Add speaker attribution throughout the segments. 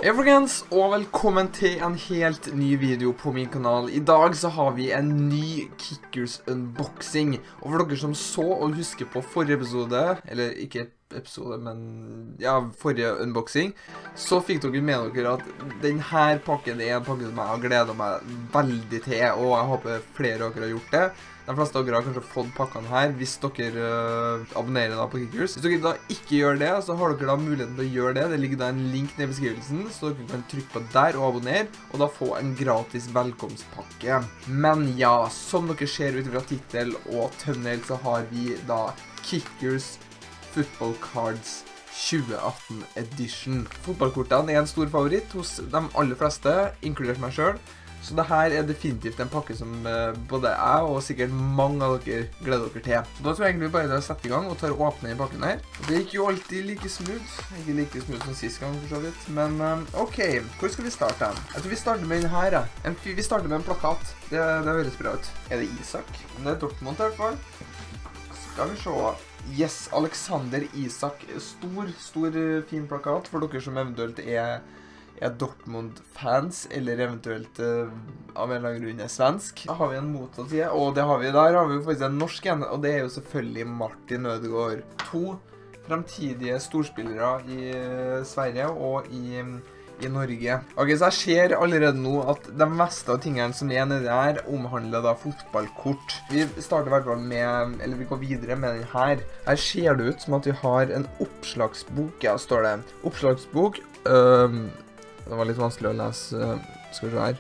Speaker 1: Hei folkens, og velkommen til en helt ny video på min kanal. I dag så har vi en ny Kickers unboxing. Og for dere som så og husker på forrige episode, eller ikke episode, men ja, forrige unboxing, så fikk dere med dere at denne pakken er en pakke som jeg har gledet meg veldig til, og jeg håper flere av dere har gjort det. De fleste av dere har kanskje fått pakkene her hvis dere abonnerer da på Kickers. Hvis dere da ikke gjør det, så har dere da muligheten til å gjøre det. Det ligger da en link nede i beskrivelsen, så dere kan trykke på der og abonnere, og da få en gratis velkomstpakke. Men ja, som dere ser ut fra titel og thumbnail, så har vi da Kickers Football Cards 2018 Edition. Fotballkortene er en stor favoritt hos de aller fleste, inkludert meg selv. Så dette er definitivt en pakke som både jeg og sikkert mange av dere gleder dere til. Så da tror jeg egentlig vi bare setter i gang og tar og åpner i pakken her. Det gikk jo alltid like smooth. Ikke like smooth som sist gang for så vidt. Men ok, hvor skal vi starte? Jeg tror vi starter med den her. Vi starter med en plakat. Det høres bra ut. Er det Isak? Det er Dortmund i hvert fall. Skal vi se. Yes, Alexander Isak. Stor fin plakat for dere som eventuelt er Dortmund-fans, eller eventuelt av en eller annen grunn er svensk. Da har vi en motsatt side, og der har vi faktisk en norsk en, og det er jo selvfølgelig Martin Ødegaard. 2 fremtidige storspillere i Sverige og i Norge. Ok, så jeg ser allerede nå at de meste av tingene som er nede her omhandler da fotballkort. Vi starter i hvert fall med, eller vi går videre med den her. Her ser det ut som at vi har en oppslagsbok, ja, står det. Oppslagsbok, det var litt vanskelig å lese, skal vi se her.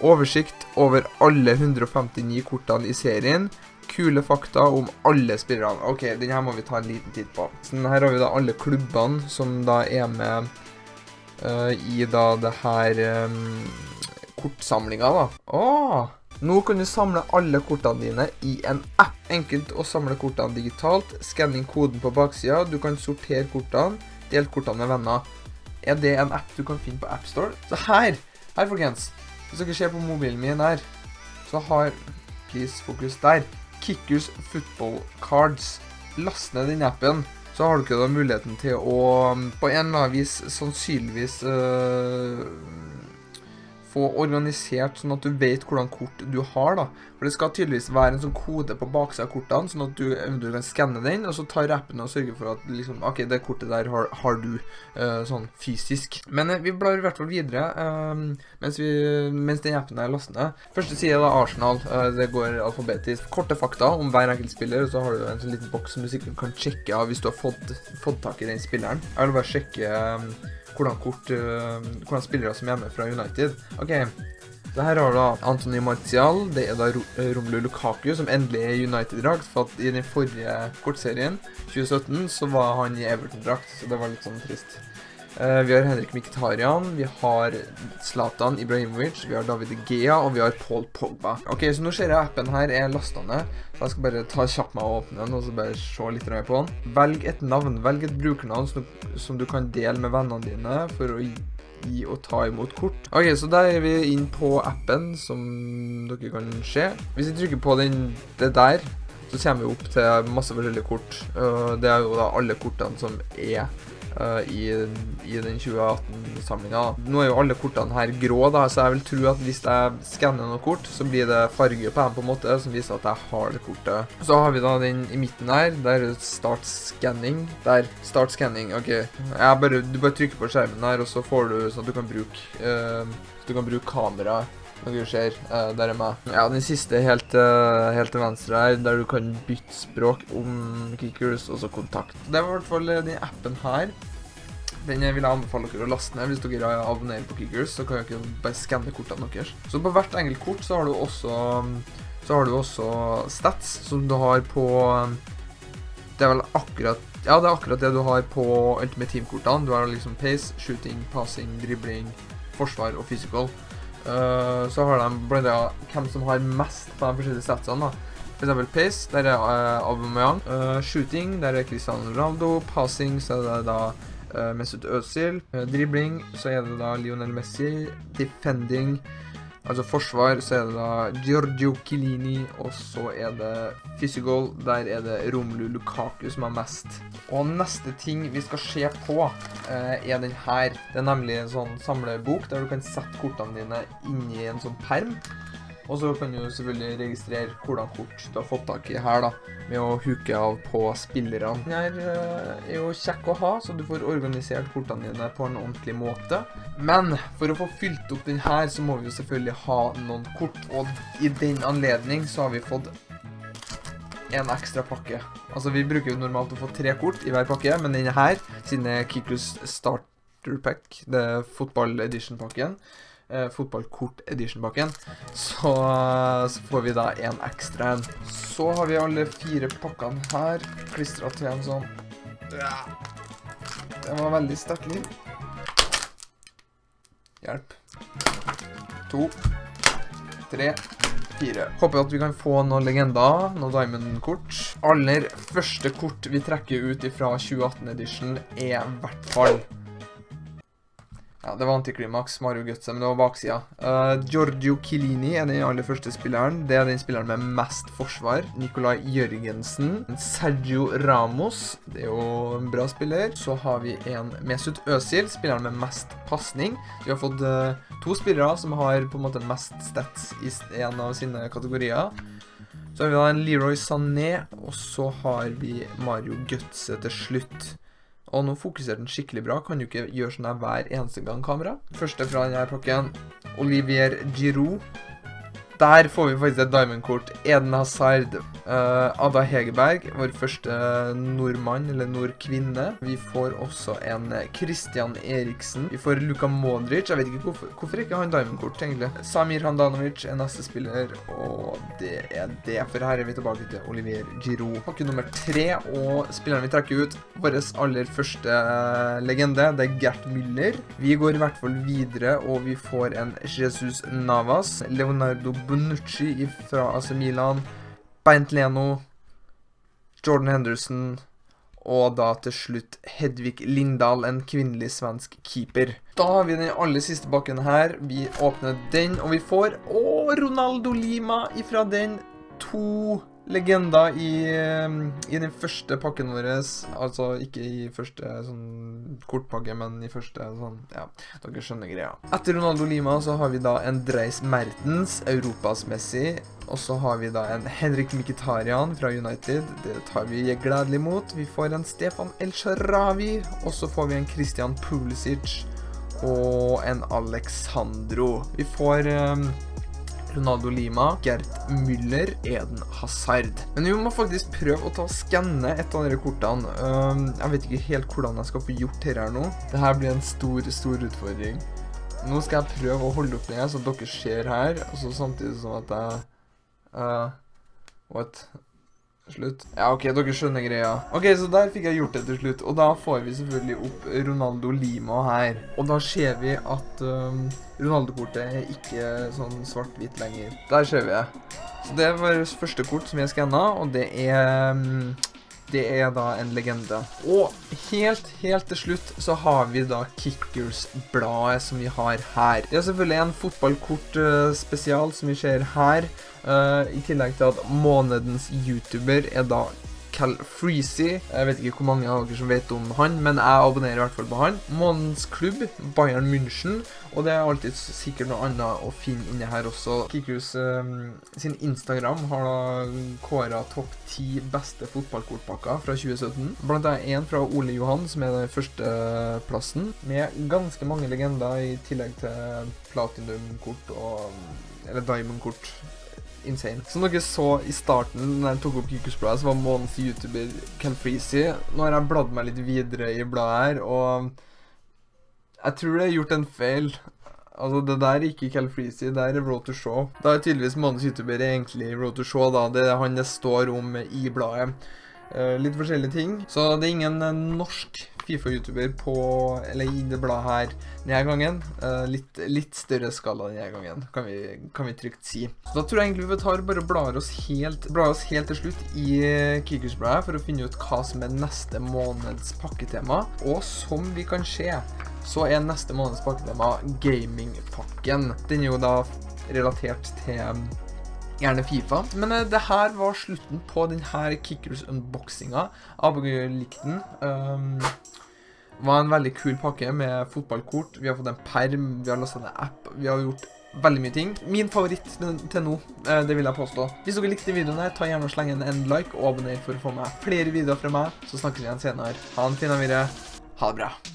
Speaker 1: Oversikt over alle 159 kortene i serien. Kule fakta om alle spillerne. Ok, denne her må vi ta en liten tid på. Så her har vi da alle klubbene som da er med i da det her kortsamlinga da. Nå kan du samle alle kortene dine i en app. Enkelt å samle kortene digitalt. Skanning koden på baksida. Du kan sortere kortene. Del kortene med venner. Er det en app du kan finne på App Store? Så her folkens, hvis dere ser på mobilen min her, så har, please fokus der, Kickers Football Cards. Last ned den appen, så har dere da muligheten til å, på en eller annen vis, sannsynligvis få organisert sånn at du vet hvordan kort du har da. For det skal tydeligvis være en sånn kode på baksiden av kortene, sånn at du eventuelt kan skanne den, og så tar appen og sørger for at liksom, ok, det kortet der har du sånn fysisk. Men vi blar i hvert fall videre mens den appen er lastet ned. Første side er da Arsenal, det går alfabetisk. Korte fakta om hver enkelt spiller, og så har du en sånn liten boks som du sikkert kan sjekke av hvis du har fått tak i den spilleren. Jeg vil bare sjekke hvordan spillere som er med fra United. Ok, så her har du da Anthony Martial, det er da Romelu Lukaku som endelig er United-drakt, for at i den forrige kortserien, 2017, så var han i Everton-drakt, så det var litt sånn trist. Vi har Henrik Mkhitaryan, vi har Zlatan Ibrahimovic, vi har David De Gea, og vi har Paul Pogba. Ok, så nå ser jeg appen her er lastet ned, så jeg skal bare ta kjapt meg og åpne den, og så bare se litt på den. Velg et navn, velg et brukernavn som du kan dele med vennene dine for å gi og ta imot kort. Ok, så der er vi inn på appen, som dere kan se. Hvis vi trykker på det der, så kommer vi opp til masse forskjellige kort. Det er jo da alle kortene som er i den 2018-samlingen. Nå er jo alle kortene her grå da, så jeg vil tro at hvis jeg skanner noen kort, så blir det farge på dem på en måte, som viser at jeg har det kortet. Så har vi da den i midten her, der er det Start Scanning. Der, Start Scanning, ok. Du bare trykker på skjermen her, og så får du sånn at du kan bruke kamera. Når du ser, der er meg. Ja, den siste helt til venstre her, der du kan bytte språk om Kickers, og så kontakt. Det var i hvert fall den appen her. Den vil jeg anbefale dere å laste ned. Hvis dere abonnerer på Kickers, så kan dere bare skanne kortene deres. Så på hvert enkelt kort så har du også stats, som du har på, det er vel akkurat det du har på Ultimate Team-kortene. Du har liksom pace, shooting, passing, dribbling, forsvar og physical. Så har de blant hvem som har mest på de forskjellige statsene da. For eksempel pace, der er Aubameyang. Shooting, der er Cristiano Ronaldo. Passing, så er det da Mesut Özil. Dribbling, så er det da Lionel Messi. Defending, Altså forsvar, så er det da Giorgio Chiellini, og så er det Physical, der er det Romelu Lukaku som har mest. Og neste ting vi skal se på er den her. Det er nemlig en sånn samlebok der du kan sette kortene dine inn i en sånn perm. Og så kan du selvfølgelig registrere hvordan kort du har fått tak i her da, med å huke av på spillerne. Den her er jo kjekk å ha, så du får organisert kortene dine på en ordentlig måte. Men for å få fylt opp den her, så må vi jo selvfølgelig ha noen kort. Og i den anledning så har vi fått en ekstra pakke. Altså vi bruker jo normalt å få 3 kort i hver pakke, men denne her, siden det er Kikus Starter Pack, det er Football Edition pakken, fotballkort edition-pakken, så får vi da en ekstra en. Så har vi alle 4 pakkene her, klistret til en sånn. Det var veldig sterkt liv. Hjelp. 2, 3, 4. Håper at vi kan få noen legender, noen diamond-kort. Aller første kort vi trekker ut fra 2018 edition er i hvert fall. Ja, det var antiklimaks, Mario Götze, men det var baksida. Giorgio Chiellini er den aller første spilleren. Det er den spilleren med mest forsvar. Nikolai Jørgensen. Sergio Ramos. Det er jo en bra spiller. Så har vi en Mesut Özil, spilleren med mest passning. Vi har fått 2 spillere som har på en måte mest stats i en av sine kategorier. Så har vi da en Leroy Sané, og så har vi Mario Götze til slutt. Og nå fokuserer den skikkelig bra. Kan du ikke gjøre sånn her hver eneste gang kamera? Første fra denne pakken, Olivier Giroud. Der får vi faktisk et diamond-kort. Eden Hazard, Ada Hegerberg, vår første nordmann, eller nordkvinne. Vi får også en Christian Eriksen. Vi får Luka Modric. Jeg vet ikke hvorfor ikke han diamond-kort, egentlig. Samir Handanovic er neste spiller, og det er det. For her er vi tilbake til Olivier Giroud. Pakke nummer 3, og spilleren vi trekker ut, vår aller første legende, det er Gert Müller. Vi går i hvert fall videre, og vi får en Jesus Navas, Leonardo Bonucci fra AC Milan, Bernd Leno, Jordan Henderson, og da til slutt Hedvig Lindahl, en kvinnelig svensk keeper. Da har vi den aller siste pakken her. Vi åpner den, og vi får Ronaldo Lima ifra den. 2 legender i den første pakken vår, altså ikke i første sånn kortpakke, men i første sånn, ja, dere skjønner greia. Etter Ronaldo Lima så har vi da en Dries Mertens, europasmessig, og så har vi da en Henrik Mkhitaryan fra United, det tar vi gledelig mot. Vi får en Stefan El Shaarawy, og så får vi en Christian Pulisic og en Alexandro. Vi får Ronaldo Lima, Gert Müller, Eden Hazard. Men vi må faktisk prøve å ta og skanne et av dere kortene. Jeg vet ikke helt hvordan jeg skal få gjort dette her nå. Dette blir en stor utfordring. Nå skal jeg prøve å holde opp ned så dere ser her, og så samtidig som at jeg slutt. Ja, ok, dere skjønner greia. Ok, så der fikk jeg gjort det til slutt, og da får vi selvfølgelig opp Ronaldo Lima her. Og da ser vi at Ronaldo-kortet er ikke sånn svart-hvitt lenger. Der ser vi det. Så det var første kort som jeg skannet, og det er da en legende. Og helt til slutt så har vi da Kickers-bladet som vi har her. Det er selvfølgelig en fotballkort spesial som vi ser her. I tillegg til at månedens YouTuber er da Cal Freezy. Jeg vet ikke hvor mange av dere som vet om han, men jeg abonnerer i hvert fall på han. Månedens klubb, Bayern München, og det er alltid sikkert noe annet å finne inne her også. Kikus sin Instagram har da kåret topp 10 beste fotballkortpakker fra 2017. Blant annet en fra Ole Johan, som er den første plassen, med ganske mange legender i tillegg til platinum-kort eller diamond-kort. Insane. Som dere så i starten når jeg tok opp Kikus-bladet, så var månedens YouTuber Cal Freezy. Nå har jeg bladd meg litt videre i bladet her, og jeg tror det har gjort en feil. Altså, det der er ikke Cal Freezy, det er Road to Show. Da er tydeligvis månedens YouTuber egentlig Road to Show, da. Det er han det står om i bladet. Litt forskjellige ting. Så det er ingen norsk FIFA-YouTuber eller i det bladet her denne gangen. Litt større skala denne gangen, kan vi trygt si. Så da tror jeg egentlig vi bare blar oss helt til slutt i Kikus-bladet for å finne ut hva som er neste måneds pakketema. Og som vi kan se, så er neste måneds pakketema gaming-pakken. Den er jo da relatert til gjerne FIFA. Men det her var slutten på denne Kickers-unboxingen. Jeg likte den. Var en veldig kul pakke med fotballkort. Vi har fått en perm, vi har lastet en app, vi har gjort veldig mye ting. Min favoritt til nå, det vil jeg påstå. Hvis dere likte videoen her, ta gjerne og sleng en like og abonner for å få med flere videoer fra meg. Så snakkes vi igjen senere. Ha en fin videre. Ha det bra.